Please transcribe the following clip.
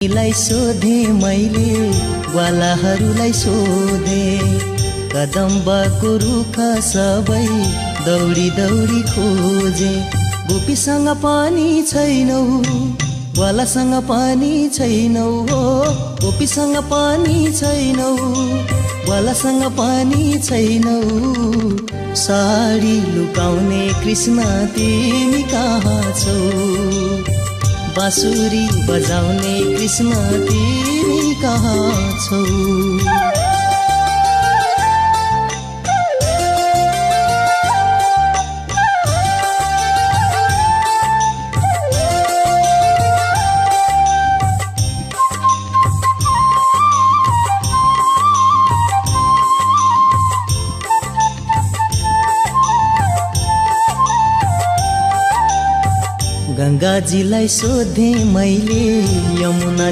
लाई सोधे मैले ग्वालाहरूलाई सोधे कदम्बको रुख सबै दौडी दौडी खोजे गोपीसँग पानी छैनौ ग्वालासँग पानी छैनौ हो गोपीसँग पानी छैनौ ग्वालासँग पानी छैनौ साडी लुकाउने कृष्ण तिमी कहाँ छौ बाँसुरी बजाउने कृष्ण तिमी कहाँ छौ गंगाजीलाई सोधे मैले यमुना